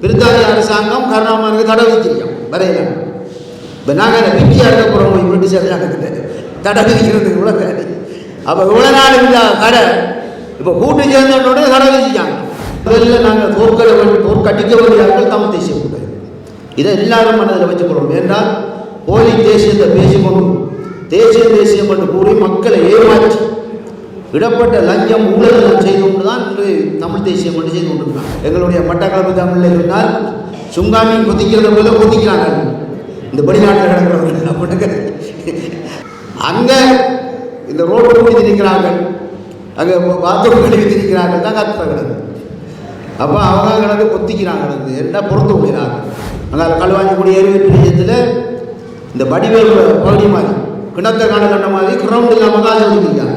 பிரித்தானிய அரசாங்கம் கருணாமனுக்கு தடை விதிச்சிருக்கோம் வரையில. இப்போ நாங்கள் பிடிஆர் எடுக்க போகிறோம் பிரிட்டிஷ் அரசாங்கத்திட்ட தடை விதிக்கிறதுக்கு இவ்வளோ வேலை. அப்போ இவ்வளோ நாள் இந்த கடை இப்போ கூட்டு சேர்ந்தோடனே தடை விதிச்சாங்க. முதல்ல நாங்கள் தோற்கடிக்க வேண்டியார்கள் தமிழ் தேசியம் கூட. இதை எல்லாரும் மனதில் வச்சுக்கொள்ளும். என்றால் போலி தேசியத்தை பேசிக்கொண்டு தேசியம் என்று கூறி மக்களை ஏமாற்றி விடப்பட்ட லஞ்சம் ஊழல் செய்து கொண்டு தான் இன்று தமிழ் தேசியம் என்று செய்து கொண்டிருக்கிறாங்க. எங்களுடைய மட்டக்களப்பு தமிழில் இருந்தால் சுங்காமி கொதிக்கிறத போல கொதிக்கிறாங்க இந்த வெளிநாட்டில் கிடக்கிறவர்கள் அப்படின்னு. அங்கே இந்த ரோடு கூடி திரிக்கிறார்கள், அங்கே பாத்ரூம் கழுவி திரிக்கிறார்கள் தான் கத்துற கிடக்கு. அப்போ அவங்க கிடந்து கொத்திக்கிறாங்க என்ன பொறுத்து விடுறாங்க. அங்கே களுவாஞ்சிக்குடி ஏரியில் இந்த வடிவேல் பகுதி மாதிரி கிணத்தை காண கண்ட மாதிரி கிரவுண்ட் இல்லாமல் காசு ஒதுக்கிருக்காங்க.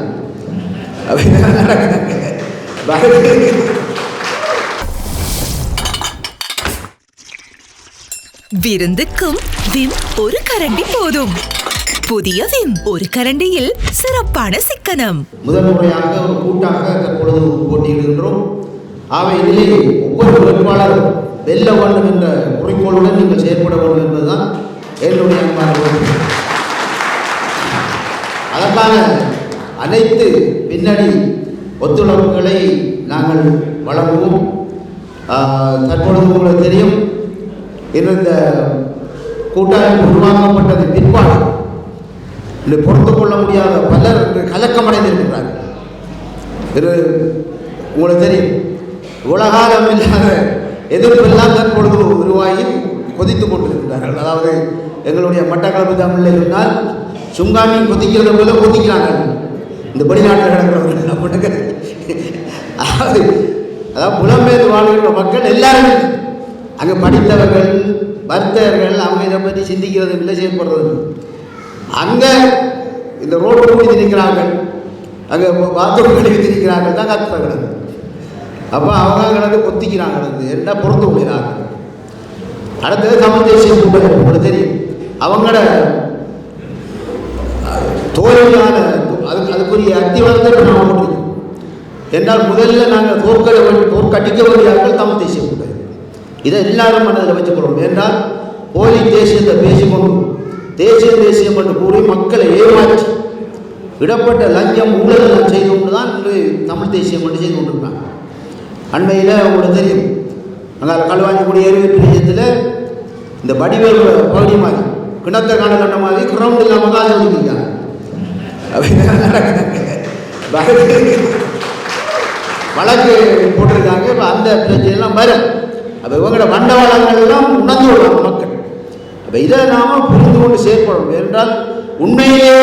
விருந்துக்கும் விம் ஒரு கரண்டி போதும். புதிய விம் ஒரு கரண்டியில் சிறப்பான சிக்கனம். முதல் முறையாக ஒரு கூட்டாக தற்பொழுது போட்டியிடுகின்றோம். அவை இதிலே ஒவ்வொரு வேட்பாளரும் வெல்ல வேண்டும் என்ற குறிக்கோளுடன் நீங்கள் செயற்பட வேண்டும் என்பதுதான் என்னுடைய அன்பான கோரிக்கை. அதற்கான அனைத்து பின்னணி ஒத்துழைப்புகளை நாங்கள் வழங்குவோம். தற்பொழுது உங்களுக்கு தெரியும், இந்த கூட்டமைப்பு உருவாக்கப்பட்டது பிற்பாடு இன்று பொறுத்து கொள்ள முடியாத பலர் கலக்கமடைந்திருக்கிறார்கள். உங்களுக்கு தெரியும், உலகாலம் இல்லாத எதிர்ப்பெல்லாம் தற்பொழுது உருவாகி கொதித்து கொண்டிருக்கிறார்கள். அதாவது எங்களுடைய மட்டக்களப்பு தமிழில் இருந்தால் சுங்காமி கொதிக்கிறத போல கொதிக்கிறாங்க இந்த வெளிநாட்டில் கிடக்கிறவர்கள் அப்படின்னு. அதாவது புலம்பெயர்ந்து வாழ்கின்ற மக்கள் எல்லாருமே அங்கே படித்தவர்கள் வர்த்தகர்கள் அவங்க இதை பற்றி சிந்திக்கிறது இல்லை, செயல்படுறது. அங்கே இந்த ரோடு கூடி திரிக்கிறார்கள், அங்கே பாத்ரூம் கழுவி திரிக்கிறார்கள் தான் கத்துற கிடக்கு. அப்போ அவங்க கிடந்து கொத்திக்கிறாங்க என்ன பொறுத்து விடுறாங்க. அடுத்தது தமிழ் தேசிய கூட்டம் உங்களுக்கு தெரியும், அவங்களோட தோல்வியான அதுக்குரிய அத்திவாரத்தை நாம் போட்டிருக்கோம். என்றால் முதல்ல நாங்கள் தோற்கடிக்க வேண்டியார்கள் தமிழ் தேசிய கூட்டம். இதை எல்லாரும் மனதில் வச்சுக்கொள்ளும். என்றால் போலி தேசியத்தை பேசிக்கொண்டு தேசியம் என்று கூறி மக்களை ஏமாற்றி விடப்பட்ட லஞ்சம் ஊழல் செய்து கொண்டு தான் இன்று தமிழ் தேசியம் என்று செய்து கொண்டிருக்காங்க. அண்மையில் உங்களுக்கு தெரியும், அங்கே களுவாஞ்சிக்குடி ஏரியில் இந்த வடிவேல் பகுதி மாதிரி கிணத்தை காண கண்ட மாதிரி கிரவுண்ட் இல்லாமல் காசு ஒதுக்கிருக்காங்க. வழக்கு போட்டிருக்காங்க. இப்போ அந்த பிரச்சனைலாம் வரும். அப்போ இவங்களோட வண்டவாளங்கள் எல்லாம் உணர்ந்து விடுவாங்க மக்கள். அப்போ இதை நாம் புரிந்து கொண்டு செயற்படணும். என்றால் உண்மையிலே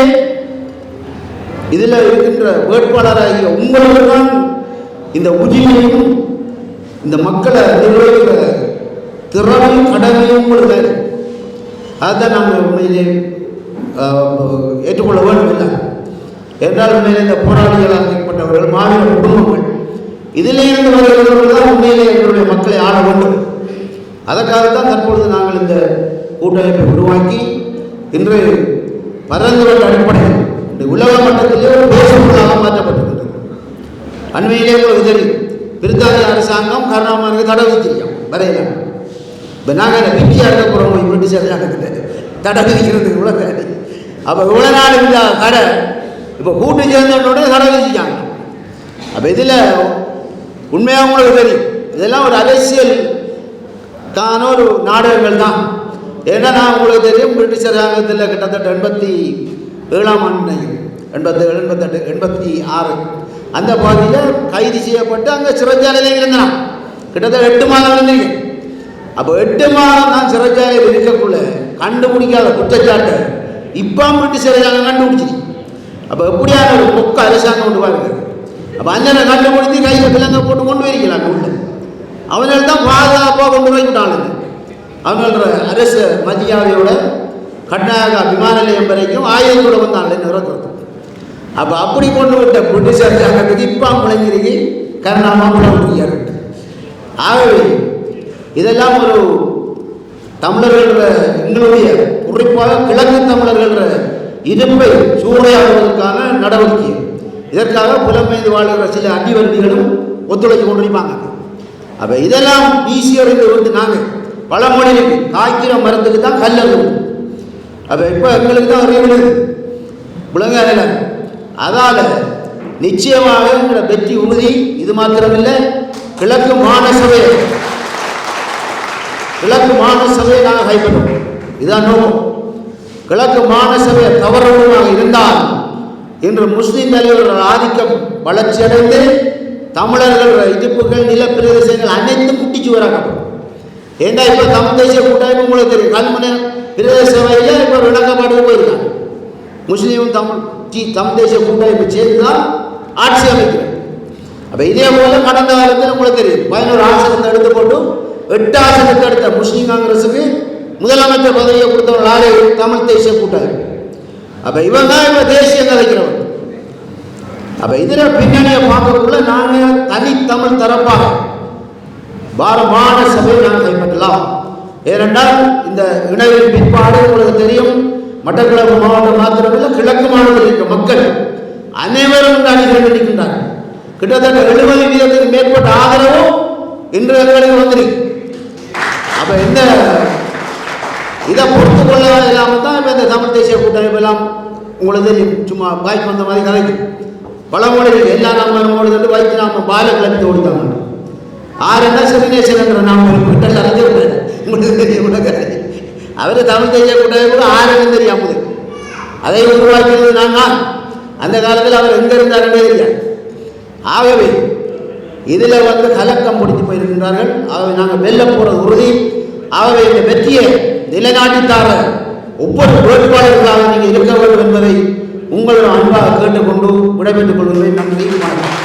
இதில் இருக்கின்ற வேட்பாளராகிய உங்களுக்கு தான் இந்த உரிமையும் இந்த மக்களை நிர்வகிக்கிற திறமையும் கடமையும் உங்களுக்கு அதுதான் நாங்கள் உண்மையிலே ஏற்றுக்கொள்ள வேண்டும் இல்லை. என்றால் உண்மையிலே இந்த போராளிகளாக ஏற்பட்டவர்கள் மாநில குடும்பங்கள் இதில் இருந்து வருகிறவர்கள் தான் உண்மையிலே எங்களுடைய மக்களை ஆள வேண்டும். அதற்காகத்தான் தற்பொழுது நாங்கள் இந்த கூட்டமைப்பை உருவாக்கி இன்று பரந்துவட்ட அடிப்படையில் இந்த உலக மட்டத்திலே ஒரு பேசுபொருளாக மாற்றப்பட்டிருக்கிறது. அண்மையிலே உங்களுக்கு தெரியும், பிரித்தானிய அரசாங்கம் கருணாமனுக்கு தடை விதிச்சிருக்கோம் வரையில. இப்போ நாங்கள் பிடிஆர் எடுக்க போகிறோம் பிரிட்டிஷ் அரசாங்கத்திட்ட தடை விதிக்கிறதுக்கு இவ்வளோ வேலை. அப்போ இவ்வளோ நாள் இந்த கடை இப்போ கூட்டு சேர்ந்தோடனே தடை விதிச்சாங்க. அப்போ இதில் உண்மையாக உங்களுக்கு தெரியும், இதெல்லாம் ஒரு அரசியல் ஒரு நாடகங்கள் தான். ஏன்னா நான் உங்களுக்கு தெரியும், பிரிட்டிஷ் அரசாங்கத்தில் கிட்டத்தட்ட 87ஆம் ஆண்டு 87, 88, 86 அந்த பகுதியில் கைது செய்யப்பட்டு அங்கே சிறைச்சாலையில் இருந்தான். கிட்டத்தட்ட 8 மாதம் இருந்தீங்க. அப்போ 8 மாதம் நான் சிறைச்சாலையில் இருக்கக்குள்ள கண்டுபிடிக்காத குற்றச்சாட்டை இப்போ பிரிட்டிஷ் அரசாங்கம் கண்டுபிடிச்சிருக்கு. அப்போ எப்படியான ஒரு பொக்க அரசாங்கம் கொண்டு பாருங்க. அப்போ அஞ்சனை கண்டுபிடிச்சி கையில் பிள்ளைங்க போட்டு கொண்டு போயிருக்கிறாங்க உள்ள. அவங்கள தான் பாதுகாப்பாக கொண்டு போய்விட்டாங்க. அவங்களோட அரசு மரியாதையோட கர்நாடகா விமான நிலையம் வரைக்கும் ஆயுதத்தோடு வந்தாங்க நிறக்கிறது. அப்போ அப்படி கொண்டு விட்ட பிரிட்டிஷ் அரசாங்கத்துக்கு இப்போ முழங்கிருக்கி கர்நாடகா முழங்கியாரு. ஆகவே இதெல்லாம் ஒரு தமிழர்கள எங்களுடைய குறிப்பாக கிழக்கு தமிழர்கள இருப்பை சூறையாடுவதற்கான நடவடிக்கை. இதற்காக புலம்பெயர்ந்து வாழ்கிற சில அடிவண்டிகளும் ஒத்துழைத்து கொண்டிருப்பாங்க. அப்போ இதெல்லாம் வீசி எறிந்து விட்டு நாங்கள் பழமொழி காய்க்கிற மரத்துக்கு தான் கல்லு. அப்போ இப்போ எங்களுக்கு தான் அறிவு விளங்காத. அதால் நிச்சயமாக என்ற வெற்றி உறுதி. இது மாத்திரமில்லை, கிழக்கு மாகாண சபையை நாங்கள் கைப்பற்றோம். இதுதான் நோக்கம். கிழக்கு மாகாண சபையை தவறுமாக இருந்தால் இன்று முஸ்லீம் தலைவர்கள் ஆதிக்கம் வளர்ச்சியடைந்து தமிழர்கள் இடிப்புகள் நிலப்பிரதேசங்கள் அனைத்தும் குட்டிச்சு வராங்க. ஏண்டா இப்போ தமிழ் தேசிய கூட்டமைப்பு உங்களுக்கு தெரியும், கல்முனை பிரதேச சபையில் இப்போ விளக்கப்பாடு போயிருக்காங்க. முஸ்லீமும் தமிழ் தேசிய கூட்டமைப்பு சேர்ந்து தான் ஆட்சி அமைக்கிறார். அப்போ இதே போல கடந்த காலத்தில் உங்களுக்கு தெரியும் 11 ஆசனத்தை எடுத்துக்கொண்டு 8 ஆசனத்தை எடுத்த முஸ்லீம் காங்கிரஸுக்கு முதலமைச்சர் பதவியை கொடுத்தவர்கள் ஆறு தமிழ் தேசிய கூட்டமைப்பு. அப்போ இவன் தான் இப்போ தேசியம் கலைக்கிறவன். அப்போ இதில் பின்னணியை பார்க்கக்குள்ள நாங்கள் தனித்தமிழ் தரப்பாக மாகாண சபையை நாங்கள் கைப்பற்றலாம். ஏனென்றால் இந்த இணைவின் பிற்பாடு உங்களுக்கு தெரியும், மட்டக்களப்பு மாவட்டம் மாத்திரமில்லை, கிழக்கு மாவட்டத்தில் இருக்கிற மக்கள் அனைவரும் அணிகள் நிற்கின்றார்கள். கிட்டத்தட்ட 70% மேற்பட்ட ஆதரவும் இன்று எங்களுக்கு வந்திருக்கு. அப்போ இந்த இதை பொறுத்து கொள்ள இல்லாமல் தான் இப்போ இந்த தமிழ் தேசிய கூட்டமைப்பு எல்லாம் உங்களுக்கு தெரியும், சும்மா பாய்க்கு வந்த மாதிரி கலைக்கும் பழமொழிகள் எல்லாம் நம்ம ஓடுது வைத்து நாம பால கிளம்பி ஓடித்தாங்க. ஆறுன்னா சிறுநேசன் என்ற நாம கிட்டல் அறிஞ்சு விட்டாரு. உங்களுக்கு தெரியும், அவர் தமிழ் தேசிய கூட்டமைப்பு ஆறுன்னு தெரியாமல் அதை உருவாக்கியது நான். அந்த காலத்தில் அவர் எங்கே இருந்தாருன்னே தெரியாது. ஆகவே இதில் கலக்கம் முடித்து போயிருக்கின்றார்கள். ஆகவே நாங்கள் வெல்ல போகிறது உறுதி. ஆகவே இந்த வெற்றியை நிலைநாட்டித்தார ஒவ்வொரு வேட்பாளர்களாக நீங்கள் இருக்க வேண்டும் என்பதை உங்களுடன் அன்பாக கேட்டுக்கொண்டு விடைபெற்றுக் கொள்கிறேன். நன்றி, வணக்கம்.